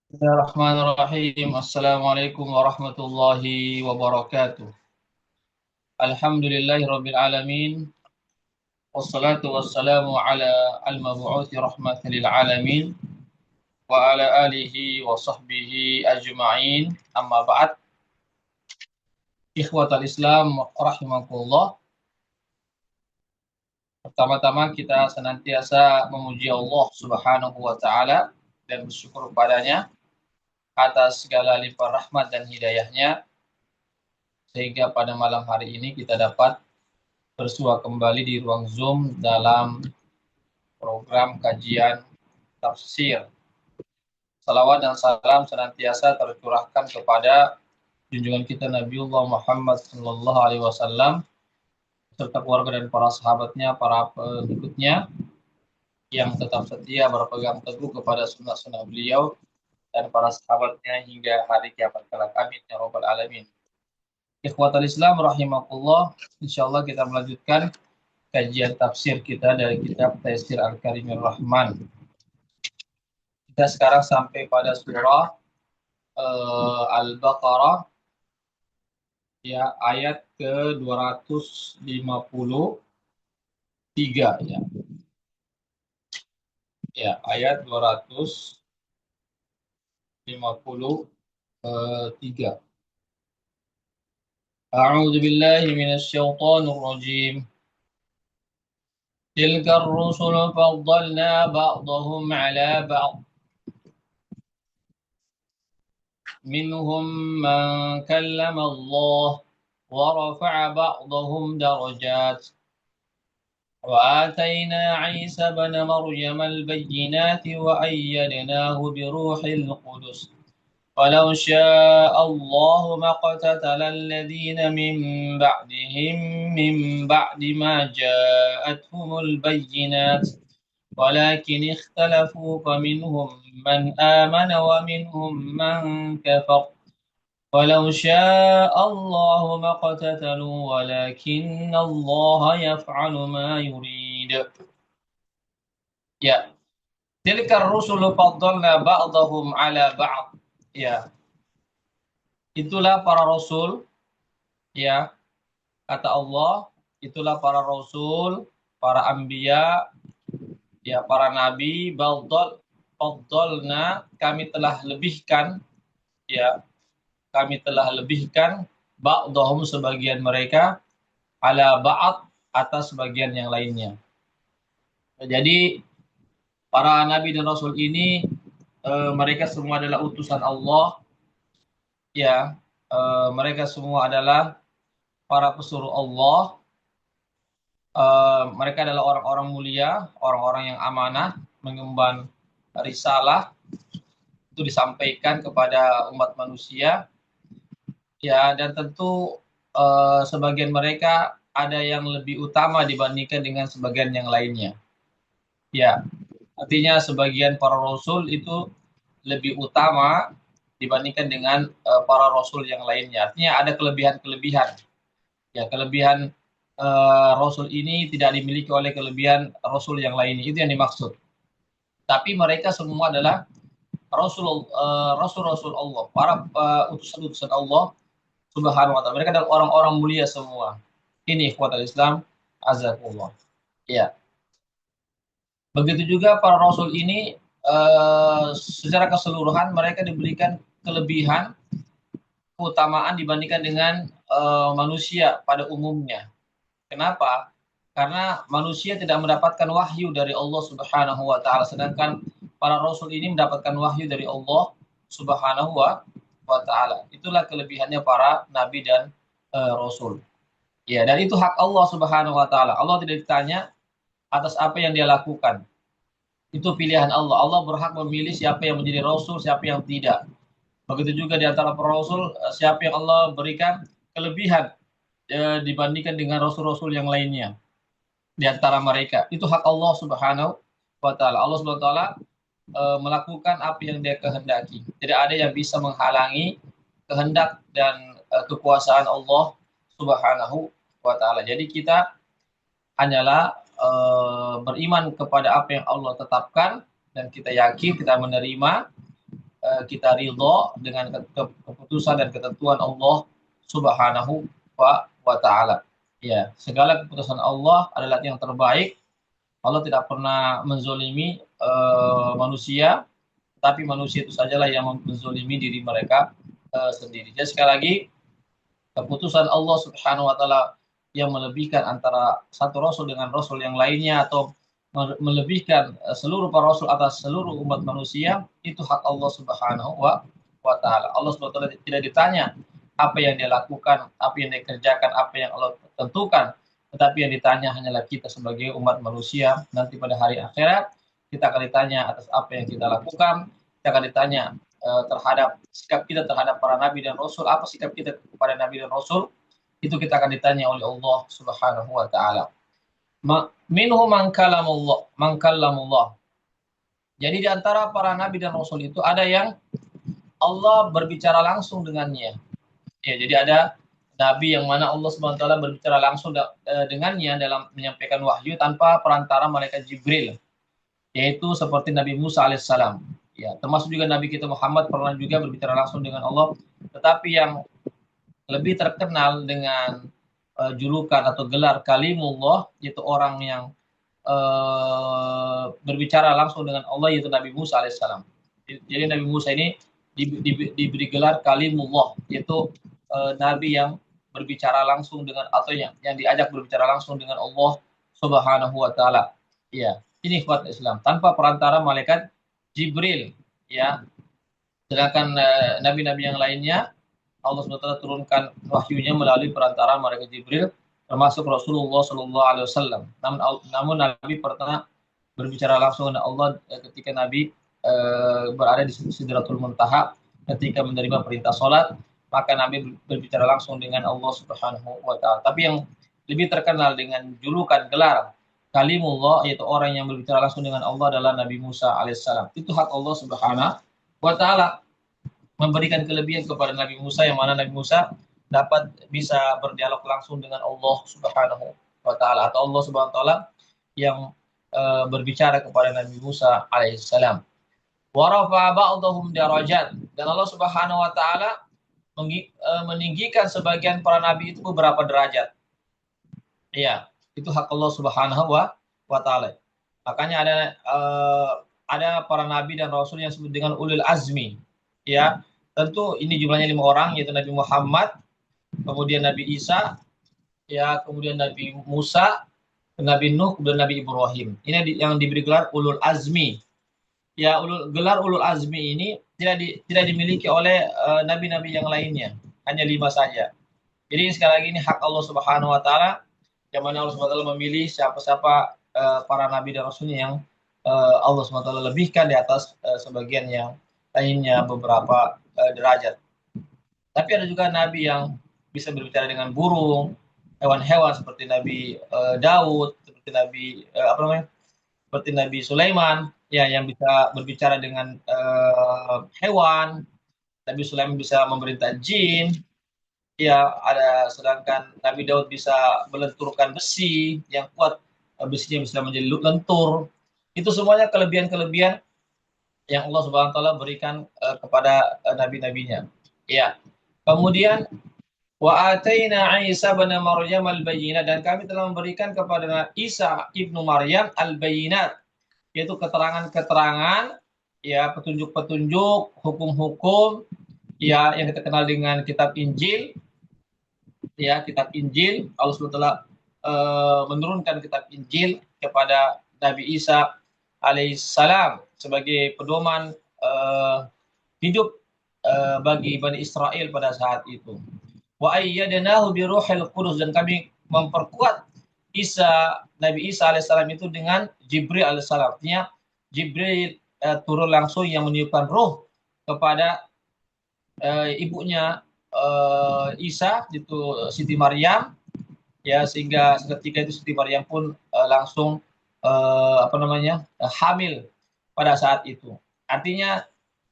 Bismillahirrahmanirrahim. Assalamualaikum warahmatullahi wabarakatuh. Alhamdulillahirabbil alamin. Wassalatu wassalamu ala al-mab'uts rahmatan lil alamin wa ala alihi wa sahbihi ajma'in. Amma ba'd. Ikhwatal Islam rahimakumullah. Pertama-tama kita senantiasa memuji Allah Subhanahu wa taala dan bersyukur kepadanya atas segala limpah rahmat dan hidayahnya sehingga pada malam hari ini kita dapat bersua kembali di ruang Zoom dalam program kajian tafsir. Salawat dan salam senantiasa tercurahkan kepada junjungan kita Nabiullah Muhammad sallallahu alaihi wasallam serta keluarga dan para sahabatnya, para pengikutnya yang tetap setia berpegang teguh kepada sunnah-sunnah beliau dan para sahabatnya hingga hari kiamat kelak. Amin ya rabbal alamin. Ikhwatal Islam rahimakumullah, insyaallah kita melanjutkan kajian tafsir kita dari kitab Taisir Al-Karimir Rahman. Kita sekarang sampai pada surah Al-Baqarah ya, ayat ke-253 ya. Ya, ayat 253. A'udzu billahi minasyaitonir rajim. Tilkar rusul faddalna ba'dahum 'ala ba'd. Minhum man kallama Allah wa rafa'a ba'dahum darajat. وآتينا عيسى بن مريم البينات وأيدناه بروح القدس ولو شاء الله ما اقتتل الذين من بعدهم من بعد ما جاءتهم البينات ولكن اختلفوا فمنهم من آمن ومنهم من كفر ولو شاء الله ما اقتتلوا ولكن الله يفعل ما يريد. Ya, tilkar rusulu faddalna ba'dahum ala ba'd. Ya, itulah para rasul, ya, kata Allah, itulah para rasul, para anbiya, ya, para nabi, faddalna, kami telah lebihkan, ya, kami telah lebihkan ba'dahum sebagian mereka ala ba'd atas sebagian yang lainnya. Jadi para nabi dan rasul ini mereka semua adalah utusan Allah, ya, mereka semua adalah para pesuruh Allah, mereka adalah orang-orang mulia, orang-orang yang amanah mengemban risalah itu disampaikan kepada umat manusia. Ya, dan tentu sebagian mereka ada yang lebih utama dibandingkan dengan sebagian yang lainnya. Ya, artinya sebagian para rasul itu lebih utama dibandingkan dengan para rasul yang lainnya. Artinya ada kelebihan-kelebihan. Ya, kelebihan rasul ini tidak dimiliki oleh kelebihan rasul yang lainnya. Itu yang dimaksud. Tapi mereka semua adalah rasul-rasul Allah, para utusan-utusan Allah Subhanahu wa taala. Mereka adalah orang-orang mulia semua. Ini ikhwatul Islam azakumullah. Ya. Begitu juga para rasul ini secara keseluruhan mereka diberikan kelebihan, keutamaan dibandingkan dengan manusia pada umumnya. Kenapa? Karena manusia tidak mendapatkan wahyu dari Allah Subhanahu wa taala, sedangkan para rasul ini mendapatkan wahyu dari Allah Subhanahu wa taala. Itulah kelebihannya para nabi dan rasul. Ya, dan itu hak Allah Subhanahu wa taala. Allah tidak ditanya atas apa yang dia lakukan. Itu pilihan Allah. Allah berhak memilih siapa yang menjadi rasul, siapa yang tidak. Begitu juga di antara para rasul, siapa yang Allah berikan kelebihan dibandingkan dengan rasul-rasul yang lainnya di antara mereka. Itu hak Allah Subhanahu wa taala. Allah Subhanahu wa taala melakukan apa yang dia kehendaki. Tidak ada yang bisa menghalangi kehendak dan kekuasaan Allah Subhanahu wa taala. Jadi kita hanyalah beriman kepada apa yang Allah tetapkan dan kita yakin, kita menerima kita ridho dengan keputusan dan ketentuan Allah Subhanahu wa taala. Ya, segala keputusan Allah adalah yang terbaik. Allah tidak pernah menzolimi manusia, tapi manusia itu sajalah yang menzolimi diri mereka sendiri. Jadi sekali lagi, keputusan Allah Subhanahu wa taala yang melebihkan antara satu rasul dengan rasul yang lainnya atau melebihkan seluruh para rasul atas seluruh umat manusia, itu hak Allah Subhanahu wa taala. Allah Subhanahu wa taala tidak ditanya apa yang dia lakukan, apa yang dia kerjakan, apa yang Allah tentukan, tetapi yang ditanya hanyalah kita sebagai umat manusia. Nanti pada hari akhirat kita akan ditanya atas apa yang kita lakukan, kita akan ditanya terhadap sikap kita terhadap para nabi dan rasul, apa sikap kita kepada nabi dan rasul, itu kita akan ditanya oleh Allah Subhanahu wa taala. Minhu man kallamullah. Jadi di antara para nabi dan rasul itu ada yang Allah berbicara langsung dengannya. Ya, jadi ada nabi yang mana Allah Subhanahu wa taala berbicara langsung dengannya dalam menyampaikan wahyu tanpa perantara malaikat Jibril. Yaitu seperti Nabi Musa alaihissalam. Ya, termasuk juga Nabi kita Muhammad pernah juga berbicara langsung dengan Allah, tetapi yang lebih terkenal dengan julukan atau gelar kalimullah, yaitu orang yang berbicara langsung dengan Allah, yaitu Nabi Musa alaihissalam. Jadi Nabi Musa ini diberi gelar kalimullah, yaitu Nabi yang berbicara langsung dengan, atau yang diajak berbicara langsung dengan Allah Subhanahu wa taala. Ya, ini ikhwat Islam tanpa perantara malaikat Jibril, ya. Sedangkan nabi-nabi yang lainnya Allah SWT turunkan wahyunya melalui perantara malaikat Jibril, termasuk Rasulullah SAW. Namun Nabi pernah berbicara langsung dengan Allah ketika Nabi berada di Sidratul Muntaha ketika menerima perintah sholat, maka Nabi berbicara langsung dengan Allah Subhanahu wa taala. Tapi yang lebih terkenal dengan julukan gelar kalimullah, yaitu orang yang berbicara langsung dengan Allah, adalah Nabi Musa alaihissalam. Itu hak Allah Subhanahu wa taala memberikan kelebihan kepada Nabi Musa, yang mana Nabi Musa dapat bisa berdialog langsung dengan Allah Subhanahu wa taala, atau Allah Subhanahu wa taala yang berbicara kepada Nabi Musa alaihissalam. Wa rafa'a ba'dahum darajat, dan Allah Subhanahu wa taala meninggikan sebagian para nabi itu beberapa derajat. Iya, itu hak Allah Subhanahu wa taala. Makanya ada para nabi dan rasul yang disebut dengan ulul azmi. Ya, tentu ini jumlahnya 5 orang, yaitu Nabi Muhammad, kemudian Nabi Isa, ya, kemudian Nabi Musa, Nabi Nuh, dan Nabi Ibrahim. Ini yang diberi gelar ulul azmi. Ya, gelar ulul azmi ini tidak dimiliki oleh nabi-nabi yang lainnya, hanya 5 saja. Jadi sekali lagi ini hak Allah Subhanahu wa taala, yang mana Allah Subhanahu wa taala memilih siapa-siapa para nabi dan rasulnya yang Allah Subhanahu wa taala lebihkan di atas sebagian yang lainnya beberapa derajat. Tapi ada juga nabi yang bisa berbicara dengan burung, hewan-hewan seperti Nabi Daud, seperti Nabi Sulaiman, ya, yang bisa berbicara dengan hewan. Nabi Sulaiman bisa memerintah jin. Ya, sedangkan Nabi Daud bisa melenturkan besi yang kuat, besinya bisa menjadi lentur. Itu semuanya kelebihan-kelebihan yang Allah Subhanahu wa taala berikan kepada nabi-nabinya. Ya. Kemudian wa ataina Isa bin Maryam al-bayyinat, dan kami telah memberikan kepada Isa ibnu Maryam al-bayyinat, yaitu keterangan-keterangan, ya, petunjuk-petunjuk, hukum-hukum, ya, yang kita kenal dengan kitab Injil. Ya, kitab Injil, Allah SWT menurunkan kitab Injil kepada Nabi Isa alaihissalam sebagai pedoman hidup bagi Bani Israel pada saat itu. Wa ayyadnahu bi ruhil qudus, dan kami memperkuat Nabi Isa alaihissalam itu dengan Jibril alaihissalam. Artinya Jibril turun langsung yang meniupkan roh kepada ibunya Isa, itu Siti Maryam, ya, sehingga ketika itu Siti Maryam pun langsung hamil pada saat itu. Artinya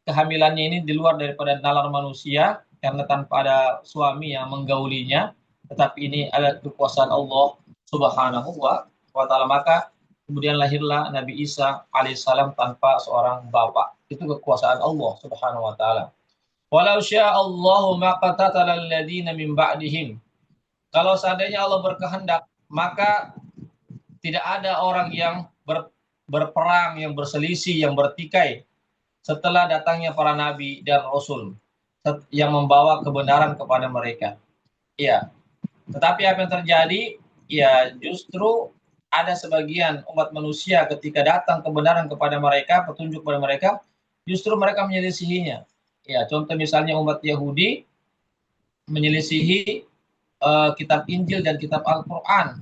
kehamilannya ini di luar daripada nalar manusia, karena tanpa ada suami yang menggaulinya, tetapi ini adalah kekuasaan Allah Subhanahu wa taala. Maka kemudian lahirlah Nabi Isa alaihissalam tanpa seorang bapak. Itu kekuasaan Allah Subhanahu wa taala. Walau sya'allahu maqtatala alladziina min ba'dihim. Kalau seandainya Allah berkehendak, maka tidak ada orang yang berperang, yang berselisih, yang bertikai setelah datangnya para nabi dan rasul yang membawa kebenaran kepada mereka. Ya, tetapi apa yang terjadi? Ya, justru ada sebagian umat manusia ketika datang kebenaran kepada mereka, petunjuk kepada mereka, justru mereka menyelisihinya. Ya, contoh misalnya umat Yahudi menyelisihi kitab Injil dan kitab Al-Quran.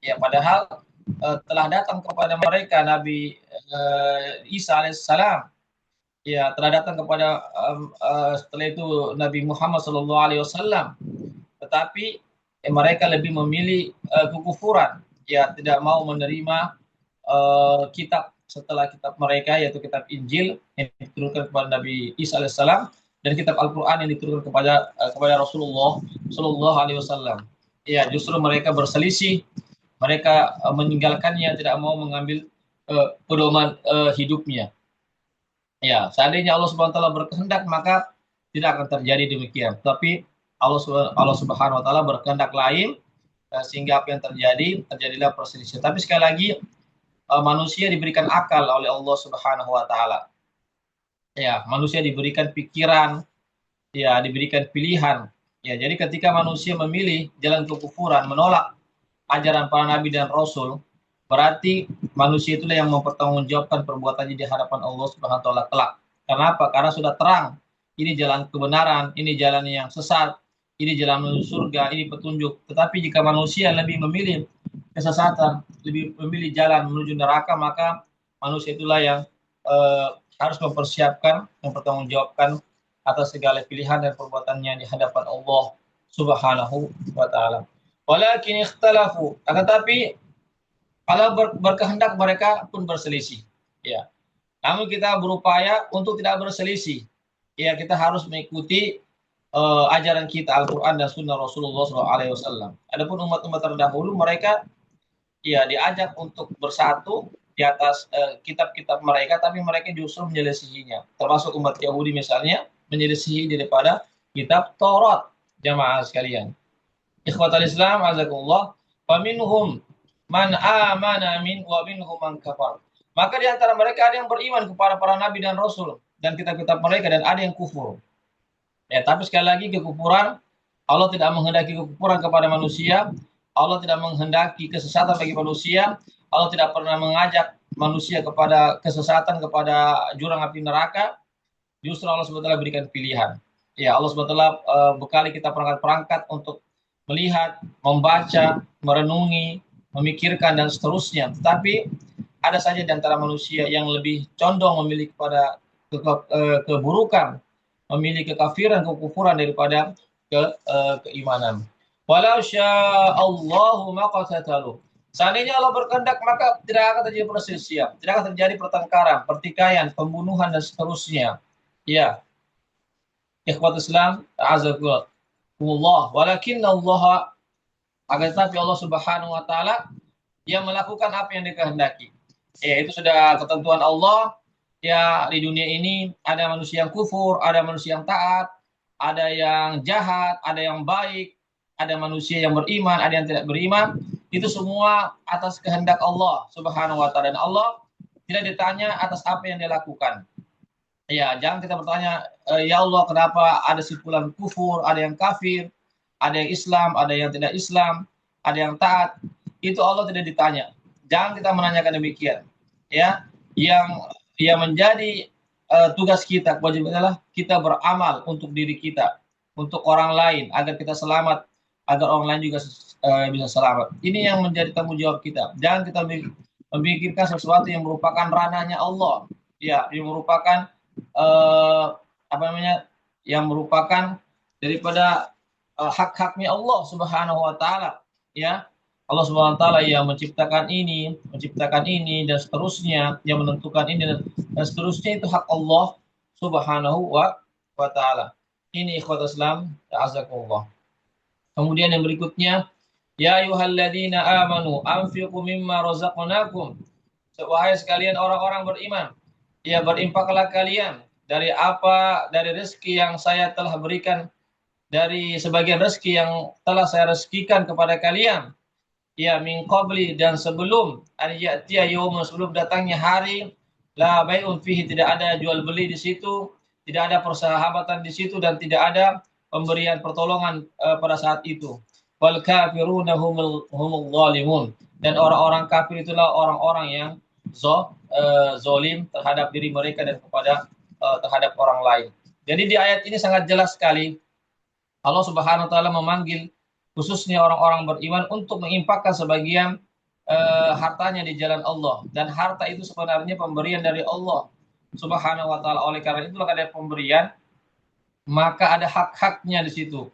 Ya, padahal telah datang kepada mereka Nabi Isa alaihissalam. Ya, telah datang kepada setelah itu Nabi Muhammad sallallahu alaihi wasallam. Tetapi mereka lebih memilih kekufuran. Ya, tidak mau menerima kitab setelah kitab mereka, yaitu kitab Injil yang diturunkan kepada Nabi Isa alaihissalam dan kitab Al-Quran yang diturunkan kepada Rasulullah Sallallahu Alaihi Wasallam. Ya, justru mereka berselisih, mereka meninggalkannya, tidak mau mengambil pedoman hidupnya. Ya, seandainya Allah Subhanahu Wa Taala berkehendak, maka tidak akan terjadi demikian. Tapi Allah Subhanahu Wa Taala berkehendak lain, sehingga apa yang terjadilah perselisihan. Tapi sekali lagi, manusia diberikan akal oleh Allah Subhanahu Wa Taala. Ya, manusia diberikan pikiran, ya, diberikan pilihan. Ya, jadi ketika manusia memilih jalan kekufuran, menolak ajaran para nabi dan rasul, berarti manusia itulah yang mempertanggungjawabkan perbuatannya di hadapan Allah Subhanahu wa taala kelak. Kenapa? Karena sudah terang. Ini jalan kebenaran, ini jalan yang sesat, ini jalan menuju surga, ini petunjuk. Tetapi jika manusia lebih memilih kesesatan, lebih memilih jalan menuju neraka, maka manusia itulah yang harus mempersiapkan, mempertanggungjawabkan atas segala pilihan dan perbuatannya di hadapan Allah Subhanahu wa taala. Walakin ikhtalafu, akan tapi kalau berkehendak mereka pun berselisih. Ya. Namun kita berupaya untuk tidak berselisih. Ya, kita harus mengikuti ajaran kita Al-Qur'an dan Sunnah Rasulullah SAW. Adapun umat-umat terdahulu mereka ya diajak untuk bersatu di atas kitab-kitab mereka, tapi mereka justru menyelisihinya. Termasuk umat Yahudi misalnya menyelisihi daripada kitab Taurat, jamaah sekalian. Ikhwatal Islam azakumullah, faminhum man amana min wa minhum man kafar. Maka di antara mereka ada yang beriman kepada para nabi dan rasul dan kitab-kitab mereka, dan ada yang kufur. Ya, tapi sekali lagi kekufuran, Allah tidak menghendaki kekufuran kepada manusia, Allah tidak menghendaki kesesatan bagi manusia, Allah tidak pernah mengajak manusia kepada kesesatan, kepada jurang api neraka. Justru Allah SWT berikan pilihan. Ya, Allah SWT bekali kita perangkat-perangkat untuk melihat, membaca, merenungi, memikirkan, dan seterusnya. Tetapi ada saja di antara manusia yang lebih condong memilih kepada keburukan, memilih kekafiran, kekufuran daripada keimanan. Walau sya'allahu maqtatalu. Seandainya Allah berkehendak, maka tidak akan terjadi perselisihan, tidak akan terjadi pertengkaran, pertikaian, pembunuhan, dan seterusnya. Ya, ikhwat Islam, azakumullah. Walakinna Allah, akan tetapi Allah Subhanahu wa taala yang melakukan apa yang dikehendaki. Ya, itu sudah ketentuan Allah. Ya, di dunia ini ada manusia yang kufur, ada manusia yang taat, ada yang jahat, ada yang baik, ada manusia yang beriman, ada yang tidak beriman. Itu semua atas kehendak Allah Subhanahu wa taala, dan Allah tidak ditanya atas apa yang dia lakukan. Ya, jangan kita bertanya, ya Allah, kenapa ada simpulan kufur, ada yang kafir, ada yang Islam, ada yang tidak Islam, ada yang taat. Itu Allah tidak ditanya. Jangan kita menanyakan demikian. Ya, yang menjadi tugas kita, kewajiban adalah kita beramal untuk diri kita, untuk orang lain, agar kita selamat, agar orang lain juga bisa selamat. Ini yang menjadi tanggung jawab kita. Jangan kita memikirkan sesuatu yang merupakan ranahnya Allah, ya, yang merupakan yang merupakan daripada hak-haknya Allah Subhanahu wa taala, ya. Allah Subhanahu wa taala yang menciptakan ini dan seterusnya, yang menentukan ini dan seterusnya, itu hak Allah Subhanahu wa taala. Ini ikhwat Islam, azakumullah. Kemudian yang berikutnya, ya ayyuhalladzina amanu anfiqu mimma razaqnakum Wahai sekalian orang-orang beriman, ya berinfaklah kalian dari rezeki yang saya telah berikan, dari sebagian rezeki yang telah saya rezekikan kepada kalian, ya min qabli, dan sebelum an ya'tiya yaumun, sebelum datangnya hari, la bai'un fihi, tidak ada jual beli di situ, tidak ada persahabatan di situ, dan tidak ada pemberian pertolongan pada saat itu. Wal kafiruna humul zalimun, dan orang-orang kafir itulah orang-orang yang zolim terhadap diri mereka dan terhadap orang lain. Jadi di ayat ini sangat jelas sekali Allah Subhanahu wa taala memanggil khususnya orang-orang beriman untuk menginfakkan sebagian hartanya di jalan Allah, dan harta itu sebenarnya pemberian dari Allah Subhanahu wa taala. Oleh karena itulah ada pemberian, maka ada hak-haknya di situ.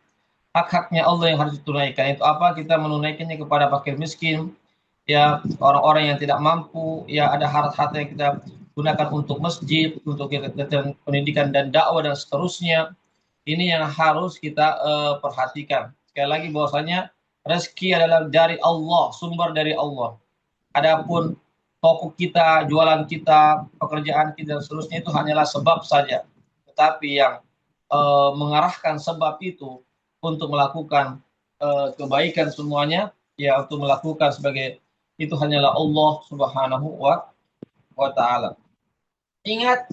Hak-haknya Allah yang harus ditunaikan. Itu apa? Kita menunaikannya kepada fakir miskin, ya orang-orang yang tidak mampu, ya ada harta yang kita gunakan untuk masjid, untuk kegiatan pendidikan dan dakwah dan seterusnya. Ini yang harus kita perhatikan. Sekali lagi bahwasanya rezeki adalah dari Allah, sumber dari Allah. Adapun toko kita, jualan kita, pekerjaan kita dan seterusnya itu hanyalah sebab saja. Tetapi yang mengarahkan sebab itu untuk melakukan kebaikan semuanya, ya untuk melakukan sebagai itu hanyalah Allah Subhanahu wa taala. Ingat,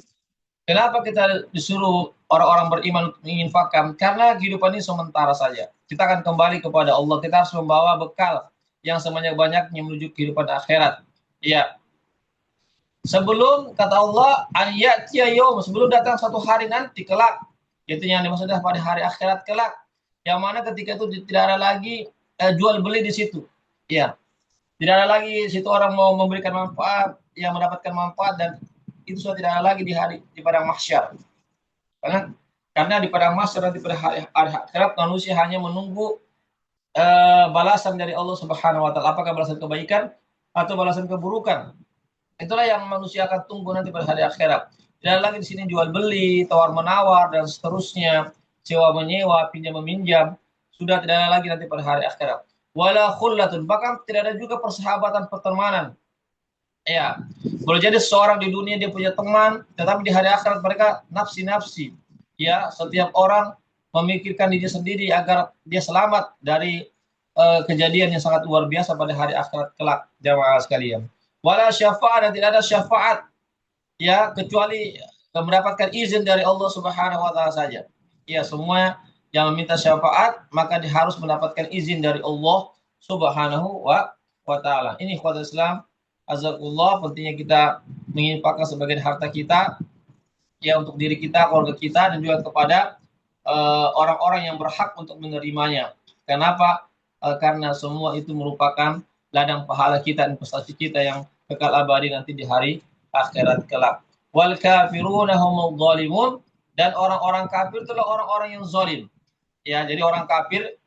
kenapa kita disuruh orang-orang beriman untuk menginfakkan? Karena kehidupan ini sementara saja. Kita akan kembali kepada Allah. Kita harus membawa bekal yang sebanyak-banyaknya menuju kehidupan akhirat. Ya. Sebelum kata Allah, sebelum datang satu hari nanti kelak. Itu yang dimaksudnya pada hari akhirat kelak. Yang mana ketika itu tidak ada lagi jual beli di situ. Ya. Tidak ada lagi situ orang mau memberikan manfaat, yang mendapatkan manfaat, dan itu sudah tidak ada lagi di padang mahsyar. Karena di padang mahsyar nanti pada hari akhirat manusia hanya menunggu balasan dari Allah Subhanahu wa taala, apakah balasan kebaikan atau balasan keburukan. Itulah yang manusia akan tunggu nanti pada hari akhirat. Tidak lagi di sini jual beli, tawar menawar dan seterusnya, sewa menyewa, pinjam meminjam, sudah tidak ada lagi nanti pada hari akhirat. Wala khullatun, bahkan tidak ada juga persahabatan pertemanan. Ya, boleh jadi seorang di dunia dia punya teman, tetapi di hari akhirat mereka nafsi-nafsi. Ya, setiap orang memikirkan diri sendiri agar dia selamat dari kejadian yang sangat luar biasa pada hari akhirat kelak, jamaah sekalian. Wala syafaat, dan tidak ada syafaat, ya, kecuali mendapatkan izin dari Allah Subhanahu wa taala saja. Ya, semua yang meminta syafaat maka dia harus mendapatkan izin dari Allah Subhanahu wa taala. Ini ikhwatul Islam, azakullah, pentingnya kita menginfakkan sebagian harta kita, ya, untuk diri kita, keluarga kita, dan juga kepada orang-orang yang berhak untuk menerimanya. Kenapa? Karena semua itu merupakan ladang pahala kita, investasi kita yang kekal abadi nanti di hari akhirat kelak. Wal kafiruna humul zalimun, dan orang-orang kafir itulah orang-orang yang zalim. Ya, jadi orang kafir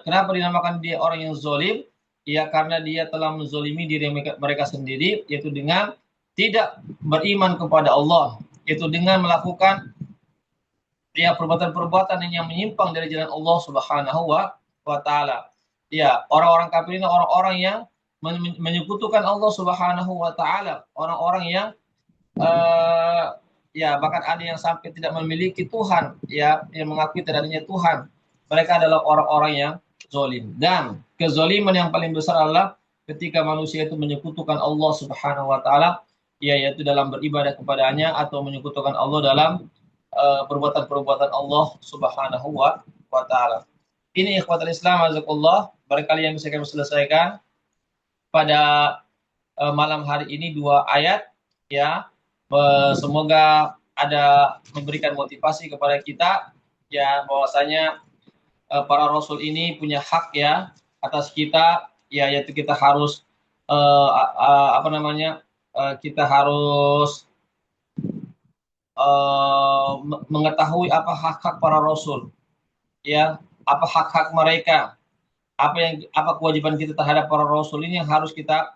kenapa dinamakan dia orang yang zalim? Ya, karena dia telah menzalimi diri mereka sendiri, yaitu dengan tidak beriman kepada Allah, yaitu dengan melakukan ya perbuatan-perbuatan yang menyimpang dari jalan Allah Subhanahu wa taala. Ya, orang-orang kafir ini orang-orang yang menyekutukan Allah Subhanahu wa taala, orang-orang yang ya bahkan ada yang sampai tidak memiliki Tuhan, ya, yang mengakui tidak adanya Tuhan. Mereka adalah orang-orang yang zalim. Dan kezaliman yang paling besar adalah ketika manusia itu menyekutukan Allah Subhanahu wa taala, ya, yaitu dalam beribadah kepadanya atau menyekutukan Allah dalam perbuatan-perbuatan Allah Subhanahu wa taala. Ini ikhwatul Islam, azakullah, barangkali yang bisa kami selesaikan pada malam hari ini 2 ayat, ya. Semoga ada memberikan motivasi kepada kita, ya, bahwasanya para rasul ini punya hak, ya, atas kita, ya, yaitu kita harus kita harus mengetahui apa hak-hak para rasul, ya, apa hak-hak mereka, apa kewajiban kita terhadap para rasul ini yang harus kita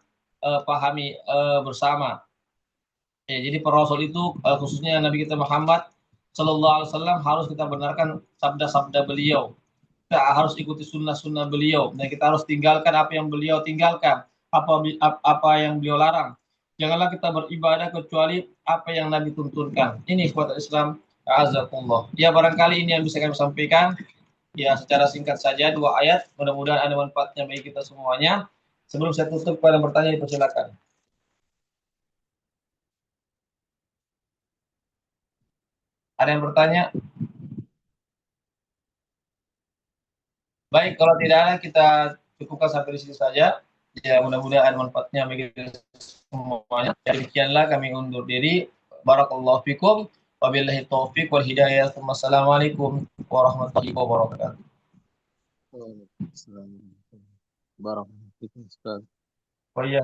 pahami bersama. Ya, jadi para rasul itu khususnya Nabi kita Muhammad Sallallahu Alaihi Wasallam harus kita benarkan sabda-sabda beliau. Kita harus ikuti sunnah-sunnah beliau, dan kita harus tinggalkan apa yang beliau tinggalkan, apa yang beliau larang. Janganlah kita beribadah kecuali apa yang Nabi tuntunkan. Ini ikhwatul Islam, azakumullah. Ya, barangkali ini yang bisa kami sampaikan. Ya, secara singkat saja 2 ayat. Mudah-mudahan ada manfaatnya bagi kita semuanya. Sebelum saya tutup, pada bertanya dipersilakan. Ada yang bertanya? Baik, kalau tidak ada kita cukupkan sampai di sini saja. Ya, mudah-mudahan manfaatnya bagi kita semuanya. Ya, demikianlah kami undur diri. Barakallahu fikum. Wabillahi taufiq wal hidayah. Wassalamualaikum warahmatullahi wabarakatuh. Waalaikumsalam. Barakallahu fikum, Ustaz. Oh iya.